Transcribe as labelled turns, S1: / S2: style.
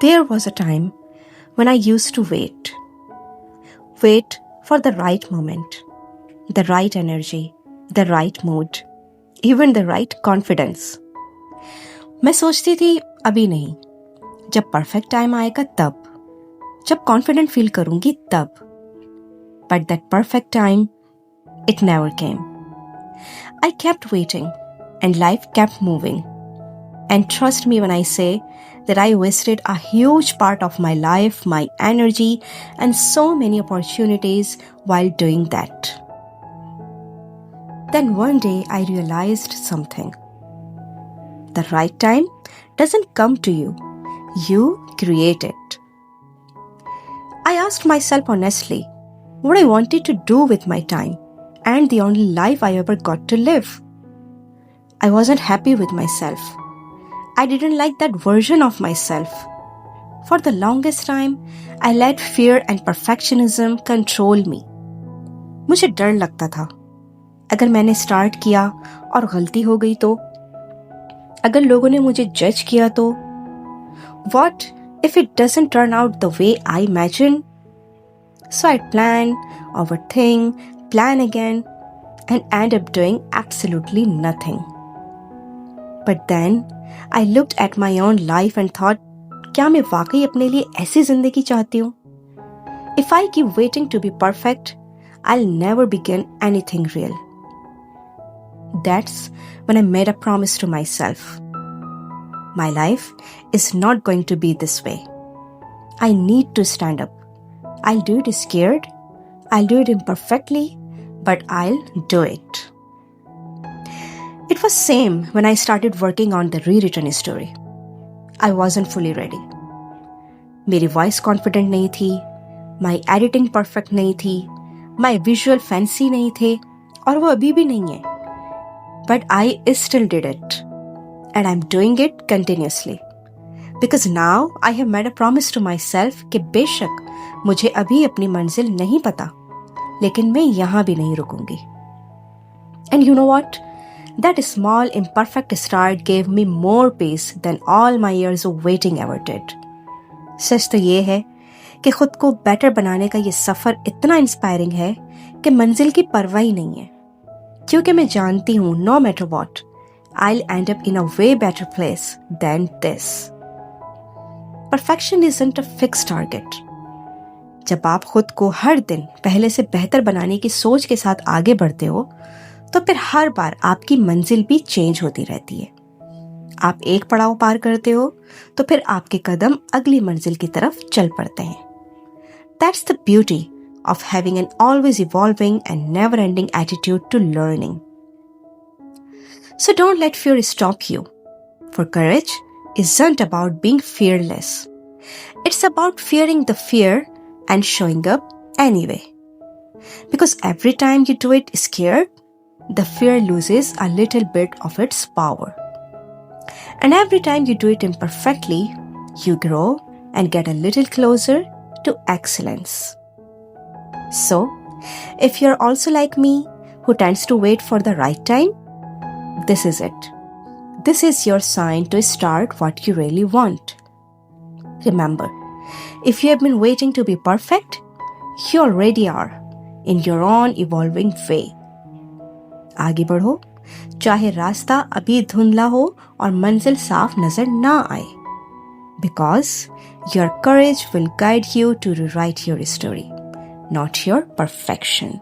S1: There was a time when I used to wait for the right moment, the right energy, the right mood, even the right confidence. मैं सोचती थी अभी नहीं, जब perfect time आएगा तब, जब कॉन्फिडेंट फील करूंगी तब. But that perfect time, it never came. I kept waiting and life kept moving. And trust me when I say that I wasted a huge part of my life, my energy, and so many opportunities while doing that. Then one day I realized something. The right time doesn't come to you. You create it. I asked myself honestly what I wanted to do with my time and the only life I ever got to live. I wasn't happy with myself. I didn't like that version of myself. For the longest time, I let fear and perfectionism control me. मुझे डर लगता था, अगर मैंने start किया और गलती हो गई तो, अगर लोगों ने मुझे जज किया तो, what if it doesn't turn out the way I imagined? So I'd plan, overthink, plan again, and end up doing absolutely nothing. But then I looked at my own life and thought, क्या मैं वाकई अपने लिए ऐसी जिंदगी चाहती हूँ? If I keep waiting to be perfect, I'll never begin anything real. That's when I made a promise to myself. My life is not going to be this way. I need to stand up. I'll do it scared. I'll do it imperfectly, but I'll do it. It was same when I started working on the rewritten story. I wasn't fully ready. मेरी voice confident नहीं थी, my editing perfect नहीं थी, my visual fancy नहीं थे, और वो अभी भी नहीं है. But I still did it. And I'm doing it continuously. Because now I have made a promise to myself कि बेशक मुझे अभी अपनी मंजिल नहीं पता, लेकिन मैं यहाँ भी नहीं रुकूंगी. And you know what? That small imperfect start gave me more peace than all my years of waiting ever did. सच तो ये है कि खुद को बेटर बनाने का ये सफर इतना इंस्पायरिंग है कि मंजिल की परवाह ही नहीं है, क्योंकि मैं जानती हूँ no matter what, I'll end up in a way better place than this. Perfection isn't a fixed target. जब आप खुद को हर दिन पहले से बेहतर बनाने की सोच के साथ आगे बढ़ते हो, तो फिर हर बार आपकी मंजिल भी चेंज होती रहती है. आप एक पड़ाव पार करते हो तो फिर आपके कदम अगली मंजिल की तरफ चल पड़ते हैं. That's the beauty of having an always evolving and never-ending attitude to learning. So don't let fear stop you. For courage isn't about being fearless. It's about fearing the fear and showing up anyway. Because every time you do it scared, the fear loses a little bit of its power. And every time you do it imperfectly, you grow and get a little closer to excellence. So, if you're also like me, who tends to wait for the right time, this is it. This is your sign to start what you really want. Remember, if you have been waiting to be perfect, you already are in your own evolving way. आगे बढ़ो, चाहे रास्ता अभी धुंधला हो और मंजिल साफ नजर ना आए. Because your courage will guide you to rewrite your story, not your perfection.